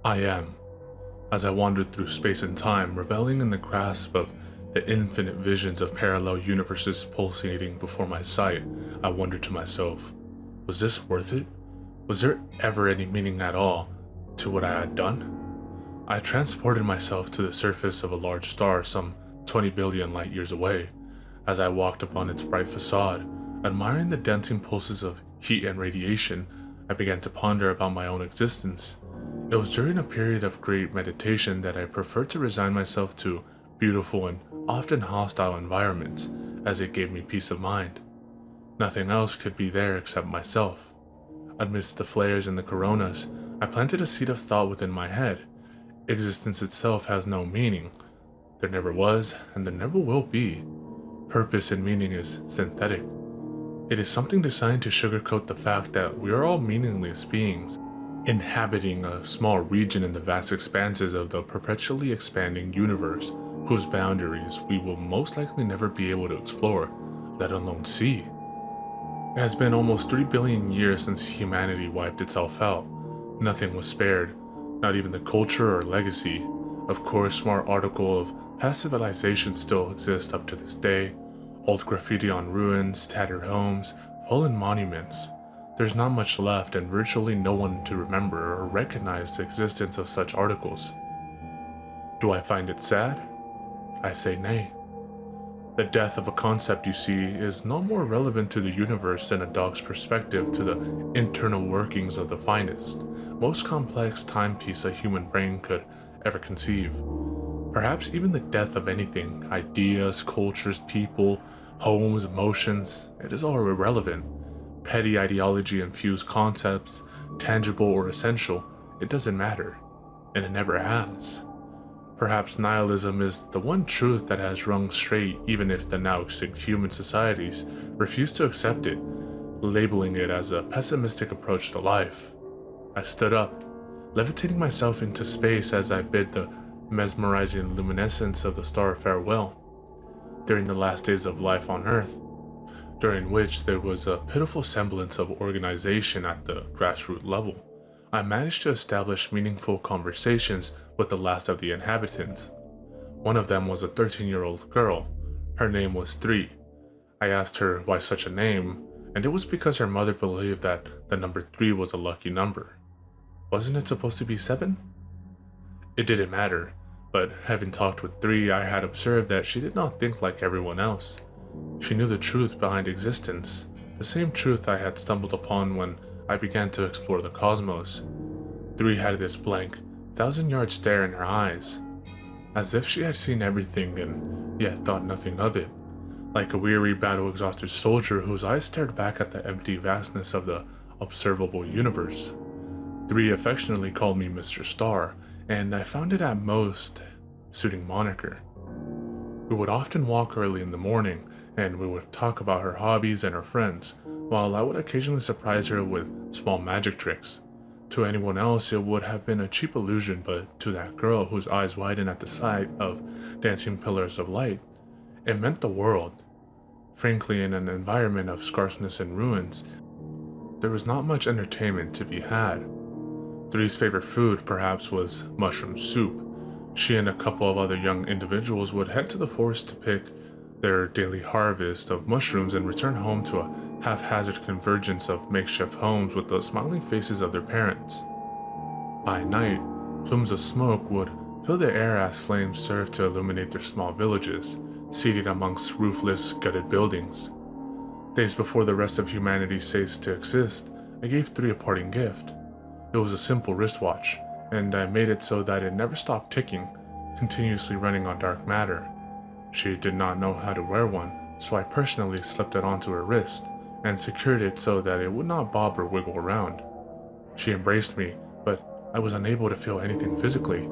I am, as I wandered through space and time, reveling in the grasp of the infinite visions of parallel universes pulsating before my sight. I wondered to myself, was this worth it? Was there ever any meaning at all to what I had done? I transported myself to the surface of a large star some 20 billion light years away. As I walked upon its bright facade, admiring the dancing pulses of heat and radiation, I began to ponder about my own existence. It was during a period of great meditation that I preferred to resign myself to beautiful and often hostile environments, as it gave me peace of mind. Nothing else could be there except myself. Amidst the flares and the coronas, I planted a seed of thought within my head. Existence itself has no meaning. There never was, and there never will be. Purpose and meaning is synthetic. It is something designed to sugarcoat the fact that we are all meaningless beings, inhabiting a small region in the vast expanses of the perpetually expanding universe, whose boundaries we will most likely never be able to explore, let alone see. It has been almost 3 billion years since humanity wiped itself out. Nothing was spared, not even the culture or legacy. Of course, small article of past civilizations still exist up to this day. Old graffiti on ruins, tattered homes, fallen monuments. There's not much left and virtually no one to remember or recognize the existence of such articles. Do I find it sad? I say nay. The death of a concept, you see, is no more relevant to the universe than a dog's perspective to the internal workings of the finest, most complex timepiece a human brain could ever conceive. Perhaps even the death of anything, ideas, cultures, people, homes, emotions, it is all irrelevant. Petty ideology-infused concepts, tangible or essential, it doesn't matter, and it never has. Perhaps nihilism is the one truth that has rung straight even if the now extinct human societies refuse to accept it, labeling it as a pessimistic approach to life. I stood up, levitating myself into space as I bid the mesmerizing luminescence of the star farewell. During the last days of life on Earth, during which there was a pitiful semblance of organization at the grassroots level, I managed to establish meaningful conversations with the last of the inhabitants. One of them was a 13-year-old girl. Her name was 3. I asked her why such a name, and it was because her mother believed that the number 3 was a lucky number. Wasn't it supposed to be 7? It didn't matter, but having talked with 3, I had observed that she did not think like everyone else. She knew the truth behind existence, the same truth I had stumbled upon when I began to explore the cosmos. 3 had this blank, 1,000-yard stare in her eyes, as if she had seen everything and yet thought nothing of it, like a weary, battle-exhausted soldier whose eyes stared back at the empty vastness of the observable universe. 3 affectionately called me Mr. Star, and I found it at most suiting moniker. We would often walk early in the morning, and we would talk about her hobbies and her friends, while I would occasionally surprise her with small magic tricks. To anyone else, it would have been a cheap illusion, but to that girl whose eyes widened at the sight of dancing pillars of light, it meant the world. Frankly, in an environment of scarceness and ruins, there was not much entertainment to be had. 3's favorite food, perhaps, was mushroom soup. She and a couple of other young individuals would head to the forest to pick their daily harvest of mushrooms and return home to a haphazard convergence of makeshift homes with the smiling faces of their parents. By night, plumes of smoke would fill the air as flames served to illuminate their small villages, seated amongst roofless, gutted buildings. Days before the rest of humanity ceased to exist, I gave 3 a parting gift. It was a simple wristwatch, and I made it so that it never stopped ticking, continuously running on dark matter. She did not know how to wear one, so I personally slipped it onto her wrist and secured it so that it would not bob or wiggle around. She embraced me, but I was unable to feel anything physically.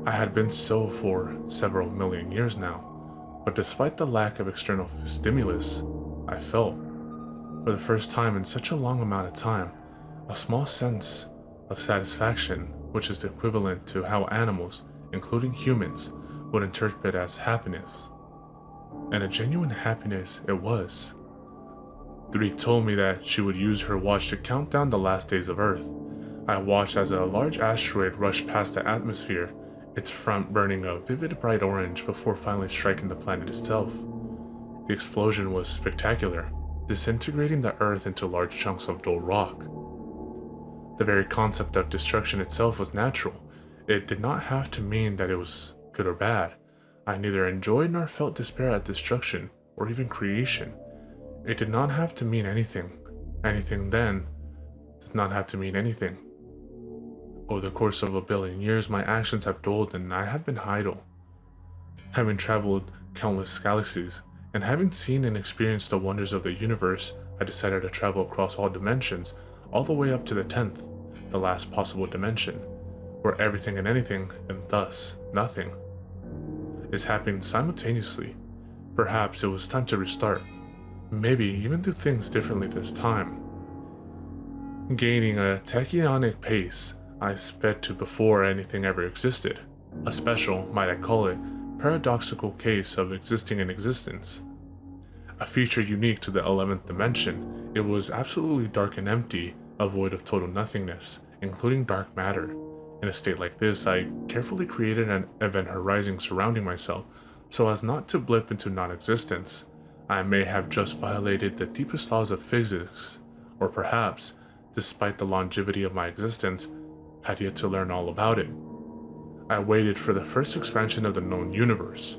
I had been so for several million years now, but despite the lack of external stimulus, I felt, for the first time in such a long amount of time, a small sense of satisfaction, which is equivalent to how animals, including humans, would interpret as happiness. And a genuine happiness it was. 3 told me that she would use her watch to count down the last days of Earth. I watched as a large asteroid rushed past the atmosphere, its front burning a vivid bright orange before finally striking the planet itself. The explosion was spectacular, disintegrating the Earth into large chunks of dull rock. The very concept of destruction itself was natural. It did not have to mean that it was good or bad. I neither enjoyed nor felt despair at destruction, or even creation. It did not have to mean anything. Anything then does not have to mean anything. Over the course of 1 billion years, my actions have dulled and I have been idle. Having traveled countless galaxies, and having seen and experienced the wonders of the universe, I decided to travel across all dimensions, all the way up to the 10th, the last possible dimension, where everything and anything, and thus nothing, is happening simultaneously. Perhaps it was time to restart. Maybe even do things differently this time. Gaining a tachyonic pace, I sped to before anything ever existed. A special, might I call it, paradoxical case of existing in existence. A feature unique to the 11th dimension, it was absolutely dark and empty, a void of total nothingness, including dark matter. In a state like this, I carefully created an event horizon surrounding myself, so as not to blip into non-existence. I may have just violated the deepest laws of physics, or perhaps, despite the longevity of my existence, had yet to learn all about it. I waited for the first expansion of the known universe,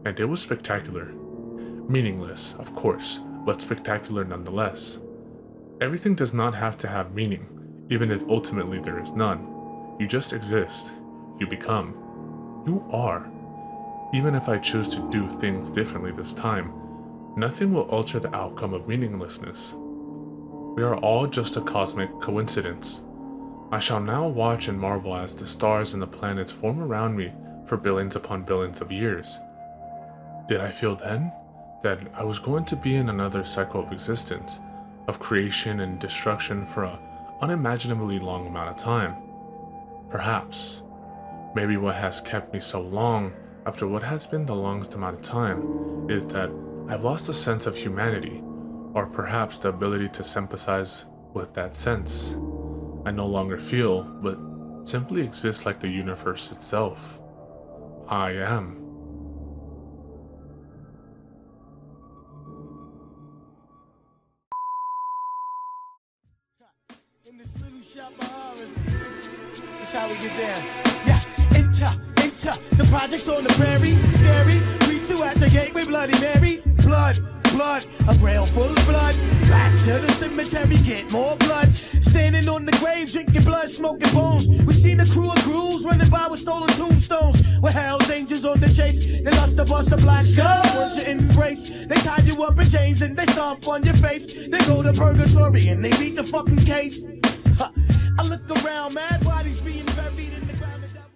and it was spectacular. Meaningless, of course, but spectacular nonetheless. Everything does not have to have meaning, even if ultimately there is none. You just exist. You become. You are. Even if I choose to do things differently this time, nothing will alter the outcome of meaninglessness. We are all just a cosmic coincidence. I shall now watch and marvel as the stars and the planets form around me for billions upon billions of years. Did I feel then that I was going to be in another cycle of existence, of creation and destruction for an unimaginably long amount of time? Perhaps. Maybe what has kept me so long, after what has been the longest amount of time, is that I've lost a sense of humanity, or perhaps the ability to sympathize with that sense. I no longer feel, but simply exist like the universe itself. I am. In this little shop of horrors, that's how we get down. Yeah, enter, the project's on the prairie, scary. Greet you at the gate with Bloody Marys. Blood, a rail full of blood. Back to the cemetery, get more blood. Standing on the grave, drinking blood, smoking bones. We seen a crew of ghouls running by with stolen tombstones. With hell's angels on the chase, they lust to bust a black skull. Want you embrace, they tie you up in chains and they stomp on your face. They go to purgatory and they beat the fucking case. I look around, mad bodies being buried in the ground.